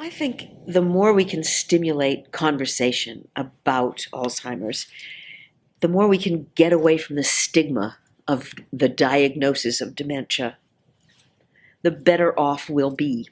I think the more we can stimulate conversation about Alzheimer's, the more we can get away from the stigma of the diagnosis of dementia, the better off we'll be.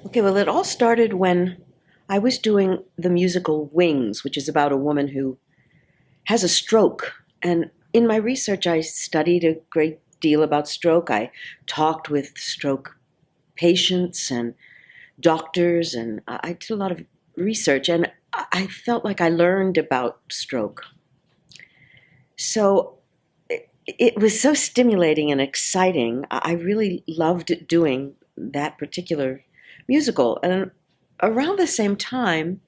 Okay, well, it all started when I was doing the musical Wings, which is about a woman who has a stroke. And in my research, I studied a great deal about stroke. I talked with stroke patients and doctors, and I did a lot of research, and I felt like I learned about stroke. So it was so stimulating and exciting. I really loved doing that particular musical. And around the same time,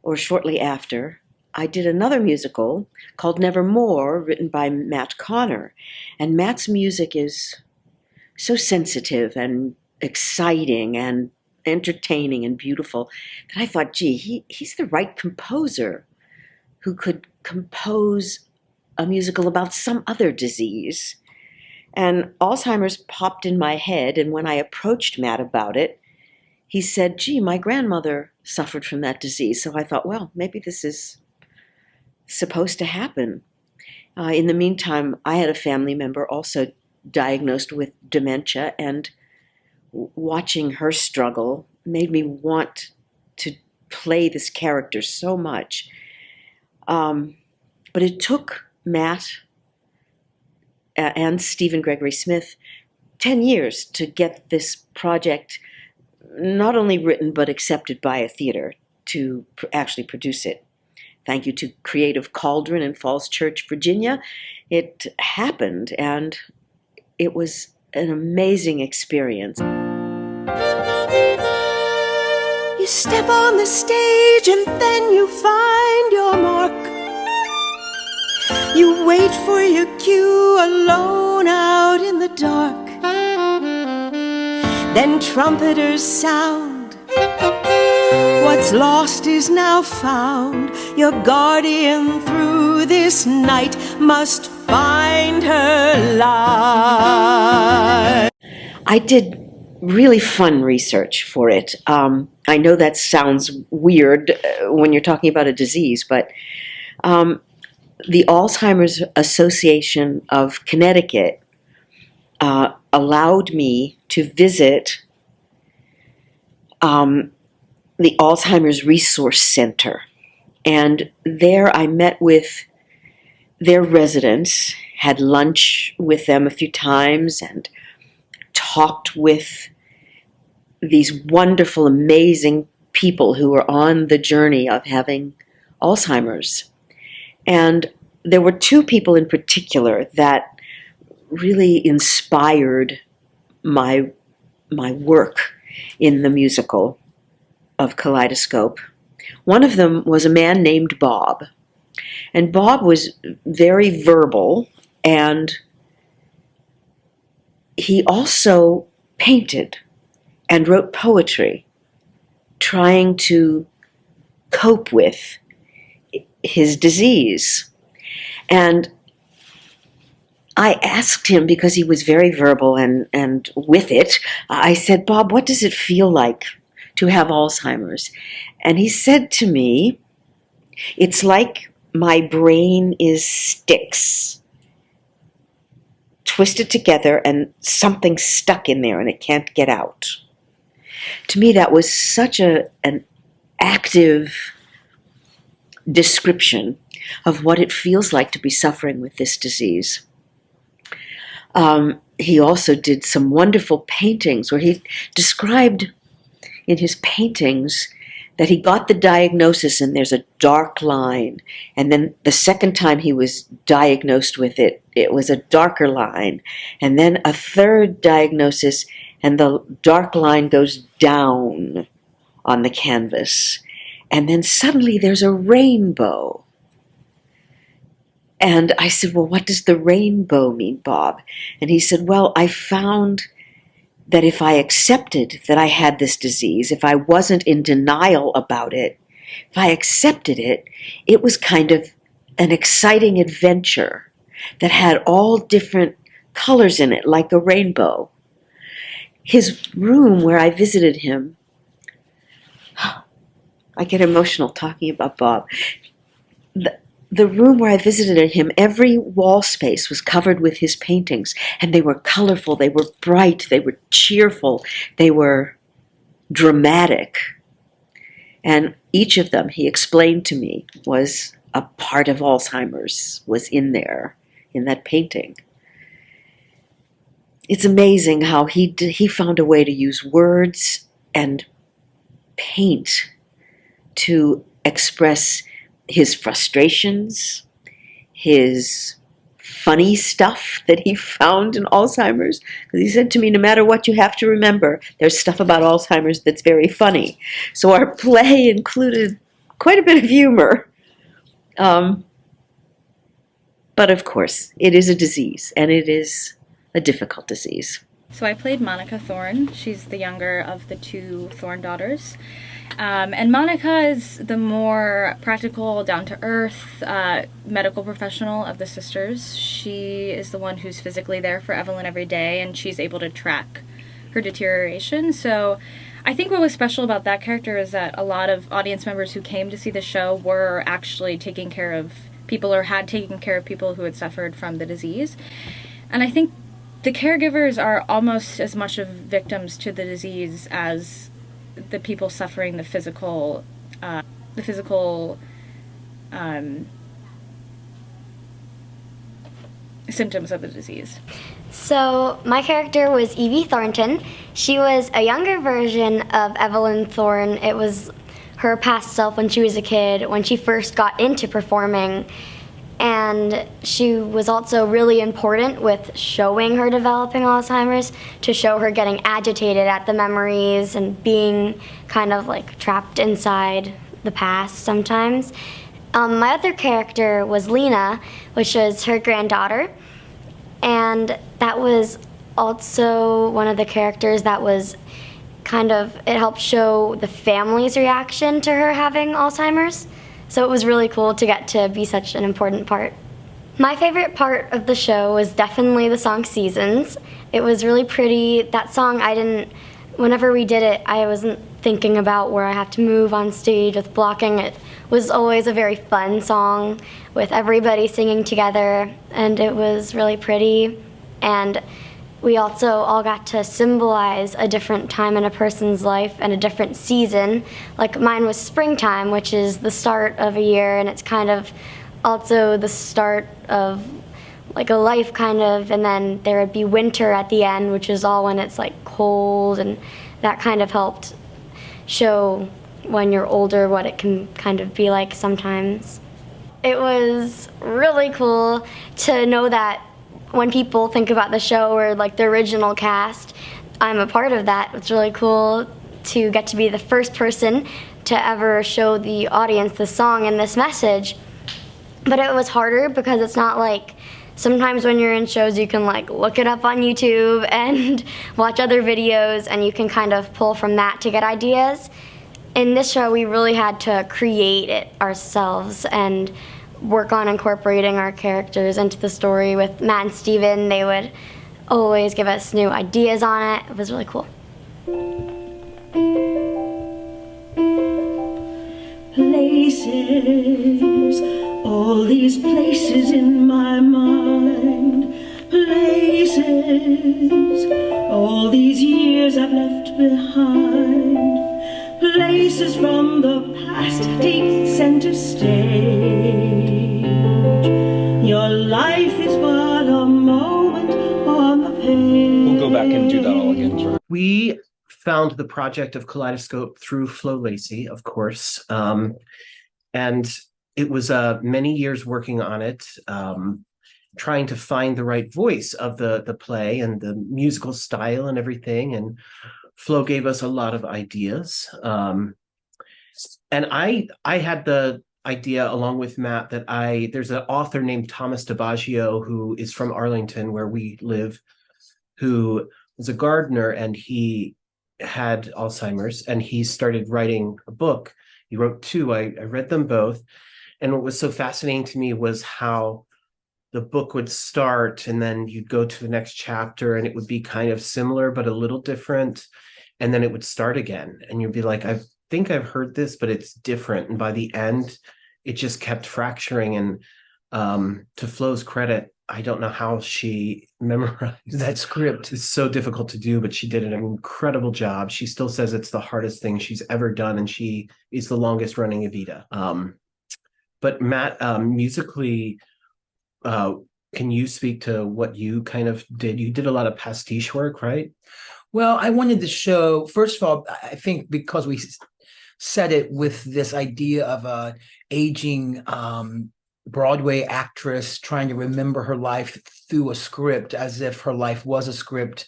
or shortly after, I did another musical called Nevermore, written by Matt Connor. And Matt's music is so sensitive and exciting and entertaining and beautiful that I thought, gee, he's the right composer who could compose a musical about some other disease. And Alzheimer's popped in my head, and when I approached Matt about it, he said, gee, my grandmother suffered from that disease. So I thought, well, maybe this is supposed to happen. In the meantime, I had a family member also diagnosed with dementia, and watching her struggle made me want to play this character so much. But it took Matt and Stephen Gregory Smith 10 years to get this project not only written but accepted by a theater to actually produce it. Thank you to Creative Cauldron in Falls Church, Virginia. It happened, and it was an amazing experience. You step on the stage and then you find your mark. You wait for your cue alone out in the dark. Then trumpeters sound. What's lost is now found. Your guardian through this night must find her light. I did really fun research for it. I know that sounds weird when you're talking about a disease, but the Alzheimer's Association of Connecticut allowed me to visit the Alzheimer's Resource Center. And there I met with their residents, had lunch with them a few times, and talked with these wonderful, amazing people who were on the journey of having Alzheimer's. And there were two people in particular that really inspired my work in the musical of Kaleidoscope. One of them was a man named Bob. And Bob was very verbal, and he also painted and wrote poetry, trying to cope with his disease. And I asked him, because he was very verbal and with it, I said, Bob, what does it feel like to have Alzheimer's? And he said to me, it's like my brain is sticks, twisted together, and something stuck in there and it can't get out. To me, that was such an active description of what it feels like to be suffering with this disease. He also did some wonderful paintings where he described in his paintings that he got the diagnosis and there's a dark line. And then the second time he was diagnosed with it, it was a darker line. And then a third diagnosis and the dark line goes down on the canvas. And then suddenly there's a rainbow. And I said, well, what does the rainbow mean, Bob? And he said, well, I found that if I accepted that I had this disease, if I wasn't in denial about it, if I accepted it, it was kind of an exciting adventure that had all different colors in it, like a rainbow. His room where I visited him, I get emotional talking about Bob. The room where I visited him, every wall space was covered with his paintings, and they were colorful, they were bright, they were cheerful, they were dramatic. And each of them, he explained to me, was a part of Alzheimer's, was in there, in that painting. It's amazing how he found a way to use words and paint to express his frustrations, his funny stuff that he found in Alzheimer's. Because he said to me, no matter what you have to remember, there's stuff about Alzheimer's that's very funny. So our play included quite a bit of humor. But of course, it is a disease, and it is a difficult disease. So I played Monica Thorne. She's the younger of the two Thorne daughters. And Monica is the more practical, down-to-earth medical professional of the sisters. She is the one who's physically there for Evelyn every day, and she's able to track her deterioration. So I think what was special about that character is that a lot of audience members who came to see the show were actually taking care of people or had taken care of people who had suffered from the disease. And I think the caregivers are almost as much of victims to the disease as the people suffering the physical symptoms of the disease. So my character was Evie Thornton. She was a younger version of Evelyn Thorne. It was her past self when she was a kid, when she first got into performing. And she was also really important with showing her developing Alzheimer's, to show her getting agitated at the memories and being kind of like trapped inside the past sometimes. My other character was Lena, which was her granddaughter. And that was also one of the characters that was kind of, it helped show the family's reaction to her having Alzheimer's. So it was really cool to get to be such an important part. My favorite part of the show was definitely the song Seasons. It was really pretty. That song, whenever we did it, I wasn't thinking about where I have to move on stage with blocking. It was always a very fun song with everybody singing together, and it was really pretty. And we also all got to symbolize a different time in a person's life and a different season. Like mine was springtime, which is the start of a year, and it's kind of also the start of like a life kind of, and then there would be winter at the end, which is all when it's like cold, and that kind of helped show when you're older what it can kind of be like sometimes. It was really cool to know that when people think about the show or like the original cast, I'm a part of that. It's really cool to get to be the first person to ever show the audience this song and this message. But it was harder because it's not like sometimes when you're in shows you can like look it up on YouTube and watch other videos and you can kind of pull from that to get ideas. In this show we really had to create it ourselves and work on incorporating our characters into the story. With Matt and Steven, they would always give us new ideas on it. It was really cool. Places, all these places in my mind. Places, all these years I've left behind. Places from the past take center stage. Your life is but a moment on the page. We'll go back and do that all again. We found the project of Kaleidoscope through Flo Lacey, of course. And it was many years working on it, trying to find the right voice of the play and the musical style and everything. And Flo gave us a lot of ideas. And I had the idea along with Matt that there's an author named Thomas DiBaggio who is from Arlington, where we live, who was a gardener, and he had Alzheimer's, and he started writing a book. He wrote two. I read them both. And what was so fascinating to me was how the book would start and then you'd go to the next chapter and it would be kind of similar, but a little different. And then it would start again. And you'd be like, I think I've heard this, but it's different. And by the end, it just kept fracturing. And to Flo's credit, I don't know how she memorized that script. It's so difficult to do, but she did an incredible job. She still says it's the hardest thing she's ever done, and she is the longest running Evita. But Matt, musically, can you speak to what you kind of did? You did a lot of pastiche work, right? Well, I wanted to show, first of all, I think because we set it with this idea of a aging Broadway actress trying to remember her life through a script as if her life was a script,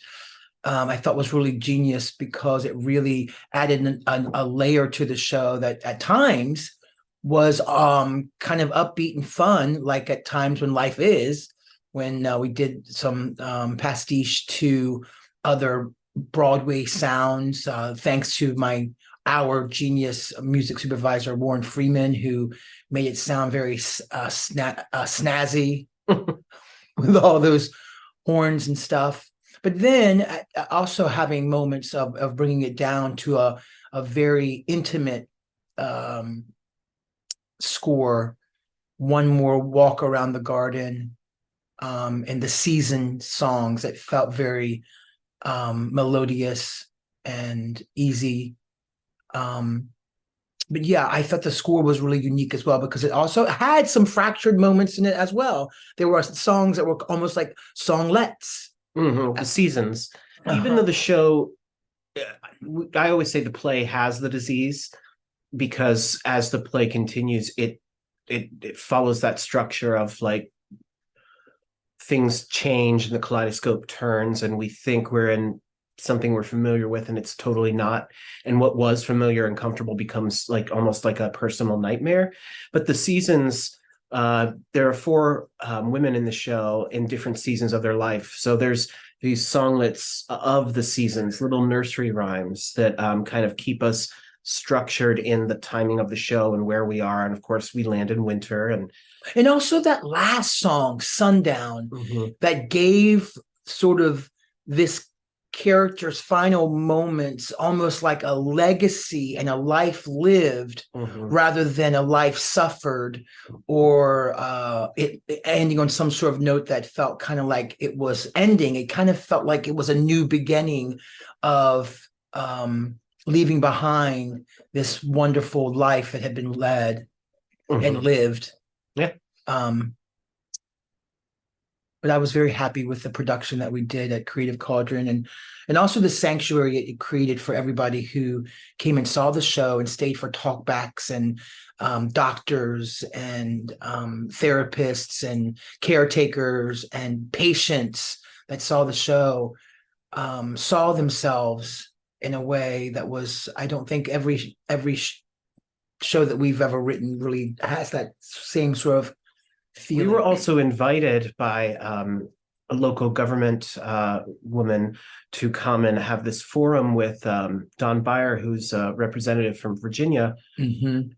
I thought was really genius because it really added a layer to the show that at times was kind of upbeat and fun, like at times when life is, when we did some pastiche to other Broadway sounds, thanks to our genius music supervisor, Warren Freeman, who made it sound very snazzy with all those horns and stuff. But then also having moments of bringing it down to a very intimate score, One More Walk Around the Garden, and the season songs that felt very melodious and easy. But yeah, I thought the score was really unique as well because it also had some fractured moments in it as well. There were songs that were almost like songlets. Mm-hmm. The seasons. Even though the show, I always say the play has the disease, because as the play continues, it follows that structure of like things change and the kaleidoscope turns and we think we're in something we're familiar with and it's totally not. And what was familiar and comfortable becomes like almost like a personal nightmare. But the seasons, there are four women in the show in different seasons of their life. So there's these songlets of the seasons, little nursery rhymes that kind of keep us structured in the timing of the show and where we are. And of course we land in winter. And also that last song, Sundown, that gave sort of this character's final moments almost like a legacy and a life lived rather than a life suffered, or it ending on some sort of note that felt kind of like it was ending. It kind of felt like it was a new beginning of leaving behind this wonderful life that had been led and lived. Yeah. But I was very happy with the production that we did at Creative Cauldron, and also the sanctuary it created for everybody who came and saw the show and stayed for talkbacks, and doctors and therapists and caretakers and patients that saw the show saw themselves in a way that was, I don't think every show that we've ever written really has that same sort of feeling. We were also invited by a local government woman to come and have this forum with Don Beyer, who's a representative from Virginia.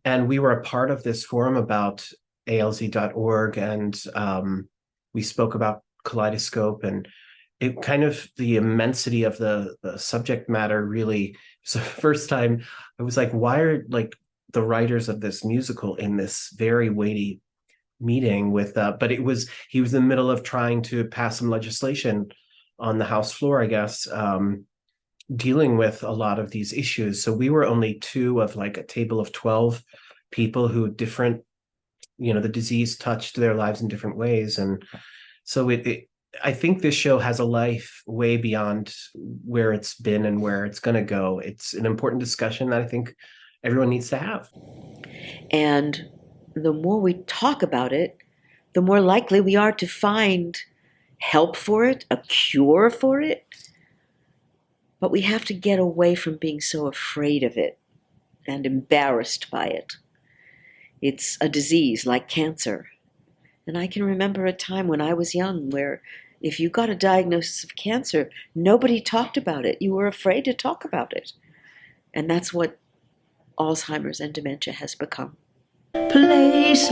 And we were a part of this forum about alz.org, and we spoke about Kaleidoscope, and it kind of, the immensity of the subject matter really, so first time I was like, why are like the writers of this musical in this very weighty meeting with but he was in the middle of trying to pass some legislation on the House floor, I guess, dealing with a lot of these issues. So we were only two of like a table of 12 people who different, the disease touched their lives in different ways. And so I think this show has a life way beyond where it's been and where it's going to go. It's an important discussion that I think everyone needs to have. And the more we talk about it, the more likely we are to find help for it, a cure for it. But we have to get away from being so afraid of it and embarrassed by it. It's a disease like cancer. And I can remember a time when I was young where if you got a diagnosis of cancer, nobody talked about it. You were afraid to talk about it. And that's what Alzheimer's and dementia has become. Places,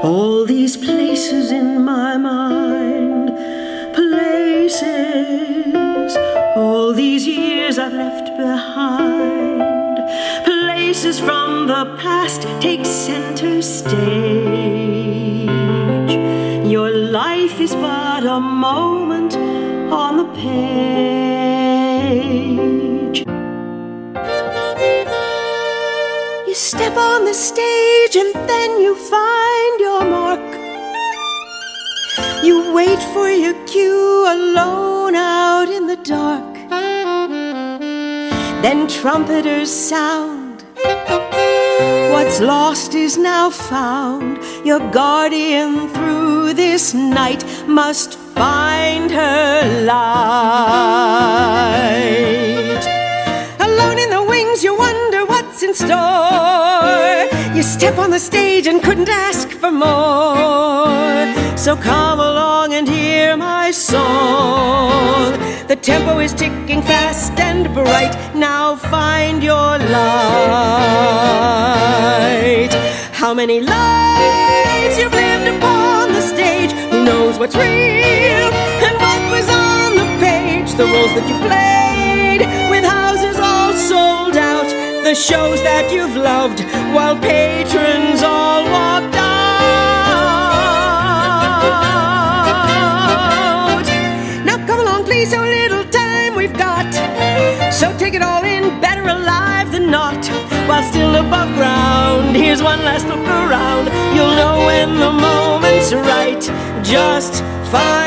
all these places in my mind. Places, all these years I've left behind. Places from the past take center stage. Your life is but a moment on the page. You step on the stage and then you find your mark. You wait for your cue alone out in the dark. Then trumpeters sound. What's lost is now found. Your guardian through this night must find her light. Alone in the wings, you wonder what's in store. You step on the stage and couldn't ask for more. So come along and hear my song. The tempo is ticking fast and bright. Now find your light. How many lives you've lived upon the stage. Who knows what's real and what was on the page. The roles that you played with houses all sold out. The shows that you've loved while patrons all walked out. Now come along please, so little time we've got. So take it all in, better alive than not. While still above ground, here's one last look around. You'll know when the moment's right. Just find